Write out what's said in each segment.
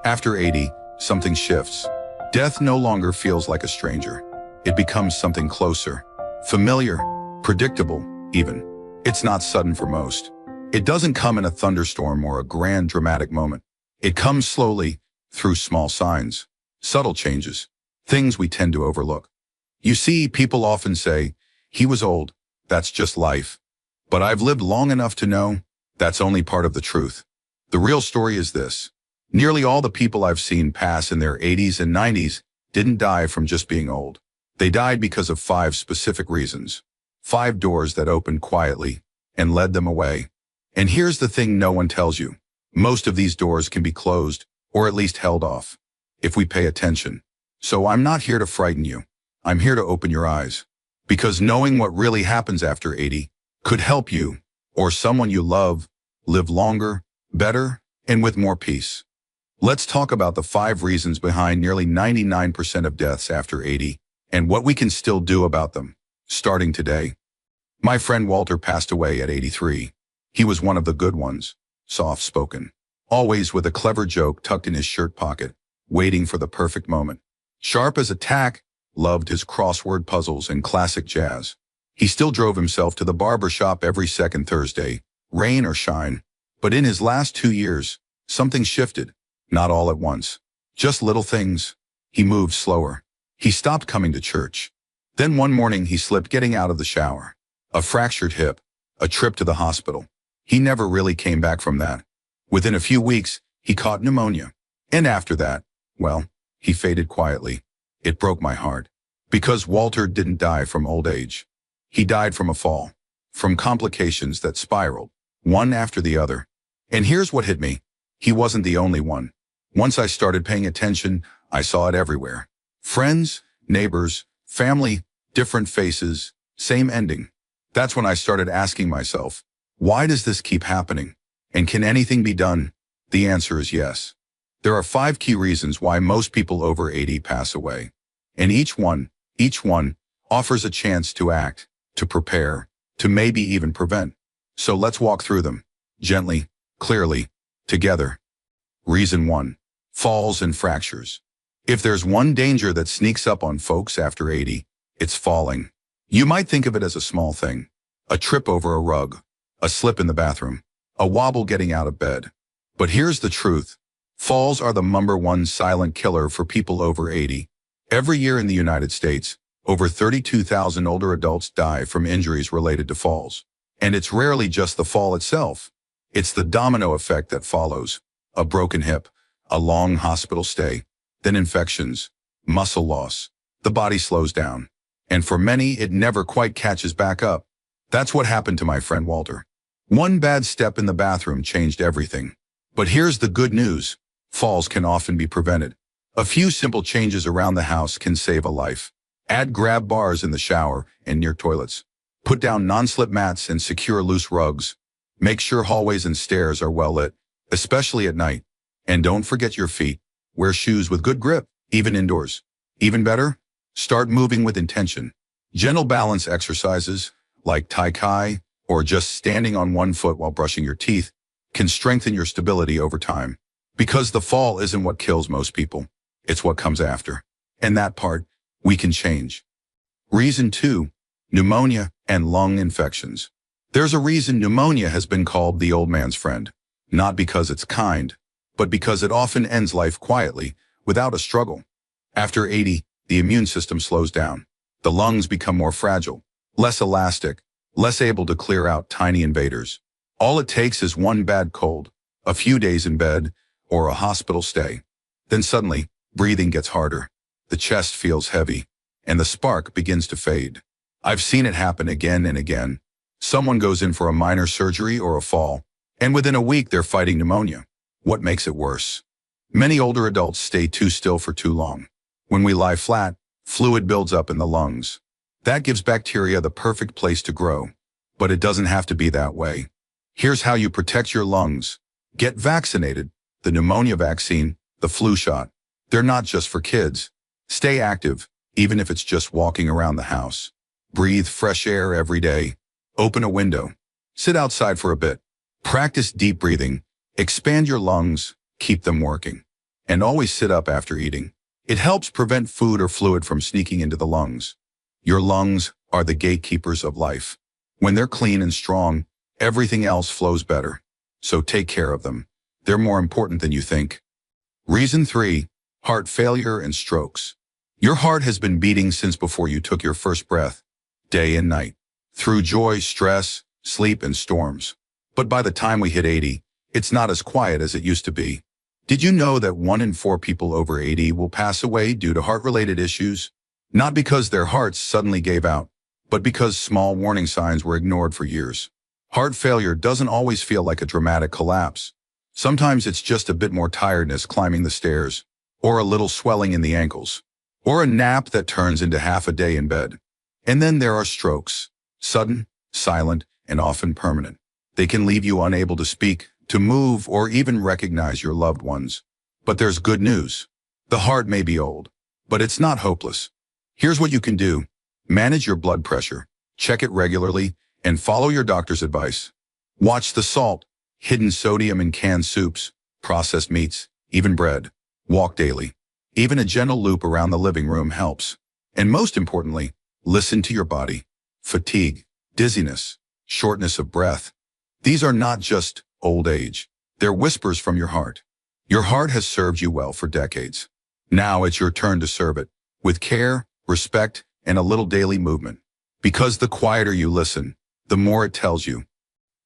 After 80, something shifts. Death no longer feels like a stranger. It becomes something closer, familiar, predictable, even. It's not sudden for most. It doesn't come in a thunderstorm or a grand dramatic moment. It comes slowly, through small signs, subtle changes, things we tend to overlook. You see, people often say, "He was old, that's just life." But I've lived long enough to know that's only part of the truth. The real story is this. Nearly all the people I've seen pass in their 80s and 90s didn't die from just being old. They died because of 5 specific reasons. 5 doors that opened quietly and led them away. And here's the thing no one tells you. Most of these doors can be closed, or at least held off, if we pay attention. So I'm not here to frighten you. I'm here to open your eyes. Because knowing what really happens after 80 could help you, or someone you love, live longer, better, and with more peace. Let's talk about the 5 reasons behind nearly 99% of deaths after 80, and what we can still do about them, starting today. My friend Walter passed away at 83. He was one of the good ones, soft-spoken, always with a clever joke tucked in his shirt pocket, waiting for the perfect moment. Sharp as a tack, loved his crossword puzzles and classic jazz. He still drove himself to the barber shop every second Thursday, rain or shine. But in his last 2 years, something shifted, not all at once. Just little things. He moved slower. He stopped coming to church. Then one morning he slipped getting out of the shower. A fractured hip, a trip to the hospital. He never really came back from that. Within a few weeks, he caught pneumonia. And after that, well, he faded quietly. It broke my heart. Because Walter didn't die from old age. He died from a fall. From complications that spiraled, one after the other. And here's what hit me. He wasn't the only one. Once I started paying attention, I saw it everywhere. Friends, neighbors, family, different faces, same ending. That's when I started asking myself, why does this keep happening? And can anything be done? The answer is yes. There are 5 key reasons why most people over 80 pass away. And each one offers a chance to act, to prepare, to maybe even prevent. So let's walk through them, gently, clearly, together. Reason 1. Falls and fractures. If there's one danger that sneaks up on folks after 80, it's falling. You might think of it as a small thing. A trip over a rug, a slip in the bathroom, a wobble getting out of bed. But here's the truth. Falls are the #1 silent killer for people over 80. Every year in the United States, over 32,000 older adults die from injuries related to falls. And it's rarely just the fall itself. It's the domino effect that follows. A broken hip, a long hospital stay, then infections, muscle loss. The body slows down. And for many, it never quite catches back up. That's what happened to my friend Walter. One bad step in the bathroom changed everything. But here's the good news. Falls can often be prevented. A few simple changes around the house can save a life. Add grab bars in the shower and near toilets. Put down non-slip mats and secure loose rugs. Make sure hallways and stairs are well lit, especially at night. And don't forget your feet. Wear shoes with good grip, even indoors. Even better, start moving with intention. Gentle balance exercises, like Tai Chi, or just standing on one foot while brushing your teeth, can strengthen your stability over time. Because the fall isn't what kills most people. It's what comes after. And that part, we can change. Reason 2. Pneumonia and lung infections. There's a reason pneumonia has been called the old man's friend. Not because it's kind, but because it often ends life quietly, without a struggle. After 80, the immune system slows down. The lungs become more fragile, less elastic, less able to clear out tiny invaders. All it takes is one bad cold, a few days in bed, or a hospital stay. Then suddenly, breathing gets harder. The chest feels heavy, and the spark begins to fade. I've seen it happen again and again. Someone goes in for a minor surgery or a fall, and within a week they're fighting pneumonia. What makes it worse? Many older adults stay too still for too long. When we lie flat, fluid builds up in the lungs. That gives bacteria the perfect place to grow. But it doesn't have to be that way. Here's how you protect your lungs. Get vaccinated. The pneumonia vaccine, the flu shot. They're not just for kids. Stay active, even if it's just walking around the house. Breathe fresh air every day. Open a window. Sit outside for a bit. Practice deep breathing. Expand your lungs. Keep them working. And always sit up after eating. It helps prevent food or fluid from sneaking into the lungs. Your lungs are the gatekeepers of life. When they're clean and strong, everything else flows better. So take care of them. They're more important than you think. Reason 3. Heart failure and strokes. Your heart has been beating since before you took your first breath, day and night, through joy, stress, sleep, and storms. But by the time we hit 80, it's not as quiet as it used to be. Did you know that 1 in 4 people over 80 will pass away due to heart-related issues? Not because their hearts suddenly gave out, but because small warning signs were ignored for years. Heart failure doesn't always feel like a dramatic collapse. Sometimes it's just a bit more tiredness climbing the stairs, or a little swelling in the ankles, or a nap that turns into half a day in bed. And then there are strokes, sudden, silent, and often permanent. They can leave you unable to speak, to move, or even recognize your loved ones. But there's good news. The heart may be old, but it's not hopeless. Here's what you can do. Manage your blood pressure, check it regularly, and follow your doctor's advice. Watch the salt, hidden sodium in canned soups, processed meats, even bread. Walk daily. Even a gentle loop around the living room helps. And most importantly, listen to your body. Fatigue, dizziness, shortness of breath. These are not just old age. They're whispers from your heart. Your heart has served you well for decades. Now it's your turn to serve it, with care, respect, and a little daily movement. Because the quieter you listen, the more it tells you.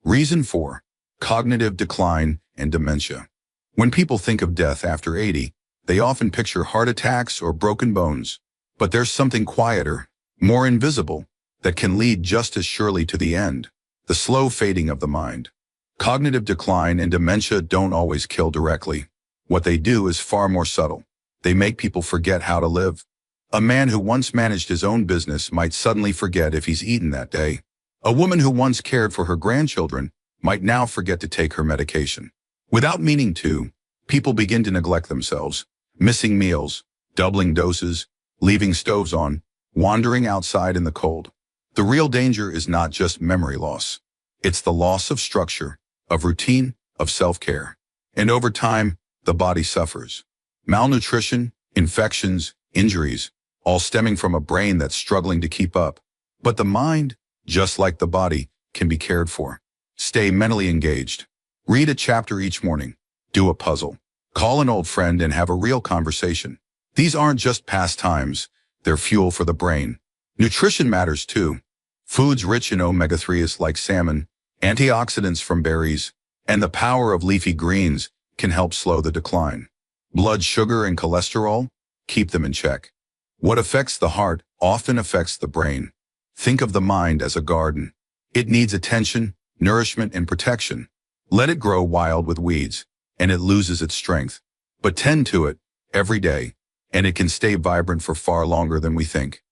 Reason 4. Cognitive decline and dementia. When people think of death after 80, they often picture heart attacks or broken bones. But there's something quieter, more invisible, that can lead just as surely to the end. The slow fading of the mind. Cognitive decline and dementia don't always kill directly. What they do is far more subtle. They make people forget how to live. A man who once managed his own business might suddenly forget if he's eaten that day. A woman who once cared for her grandchildren might now forget to take her medication. Without meaning to, people begin to neglect themselves, missing meals, doubling doses, leaving stoves on, wandering outside in the cold. The real danger is not just memory loss. It's the loss of structure, of routine, of self-care. And over time, the body suffers. Malnutrition, infections, injuries, all stemming from a brain that's struggling to keep up. But the mind, just like the body, can be cared for. Stay mentally engaged. Read a chapter each morning. Do a puzzle. Call an old friend and have a real conversation. These aren't just pastimes, they're fuel for the brain. Nutrition matters too. Foods rich in omega-3s like salmon, antioxidants from berries, and the power of leafy greens can help slow the decline. Blood sugar and cholesterol? Keep them in check. What affects the heart often affects the brain. Think of the mind as a garden. It needs attention, nourishment, and protection. Let it grow wild with weeds, and it loses its strength. But tend to it every day, and it can stay vibrant for far longer than we think.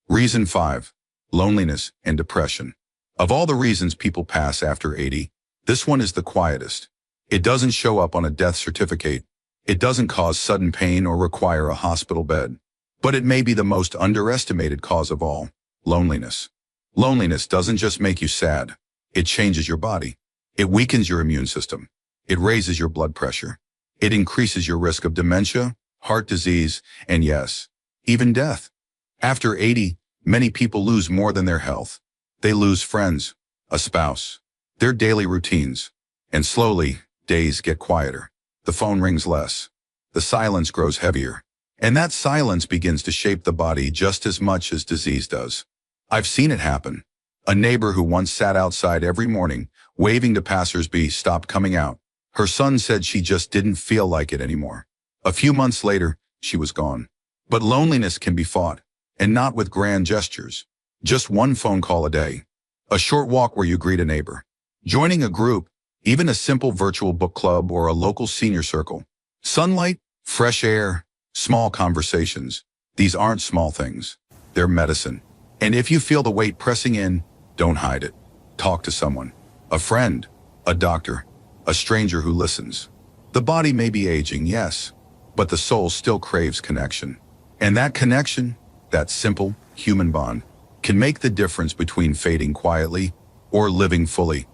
Reason 5. Loneliness and depression. Of all the reasons people pass after 80, this one is the quietest. It doesn't show up on a death certificate. It doesn't cause sudden pain or require a hospital bed. But it may be the most underestimated cause of all: loneliness. Loneliness doesn't just make you sad. It changes your body. It weakens your immune system. It raises your blood pressure. It increases your risk of dementia, heart disease, and yes, even death. After 80, many people lose more than their health. They lose friends, a spouse, their daily routines. And slowly, days get quieter. The phone rings less. The silence grows heavier. And that silence begins to shape the body just as much as disease does. I've seen it happen. A neighbor who once sat outside every morning, waving to passersby, stopped coming out. Her son said she just didn't feel like it anymore. A few months later, she was gone. But loneliness can be fought, and not with grand gestures. Just one phone call a day. A short walk where you greet a neighbor. Joining a group, even a simple virtual book club or a local senior circle. Sunlight, fresh air, small conversations. These aren't small things. They're medicine. And if you feel the weight pressing in, don't hide it. Talk to someone. A friend, a doctor, a stranger who listens. The body may be aging, yes, but the soul still craves connection. And that connection, that simple human bond, can make the difference between fading quietly or living fully.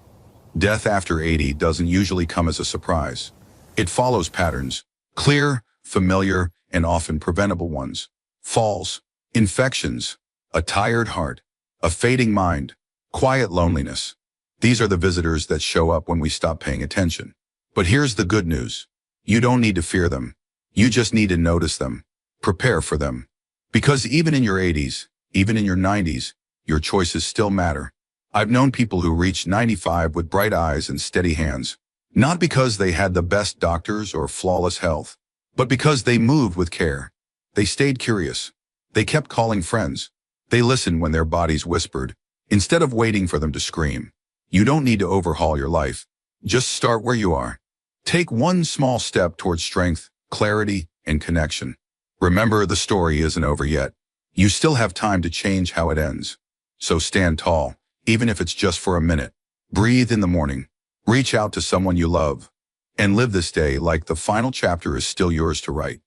Death after 80 doesn't usually come as a surprise. It follows patterns: clear, familiar and often preventable ones. Falls, infections, a tired heart, a fading mind, quiet loneliness. These are the visitors that show up when we stop paying attention. But here's the good news. You don't need to fear them. You just need to notice them. Prepare for them. Because even in your 80s, even in your 90s, your choices still matter. I've known people who reached 95 with bright eyes and steady hands. Not because they had the best doctors or flawless health, but because they moved with care. They stayed curious. They kept calling friends. They listened when their bodies whispered, instead of waiting for them to scream. You don't need to overhaul your life. Just start where you are. Take one small step towards strength, clarity, and connection. Remember, the story isn't over yet. You still have time to change how it ends. So stand tall, even if it's just for a minute. Breathe in the morning. Reach out to someone you love. And live this day like the final chapter is still yours to write.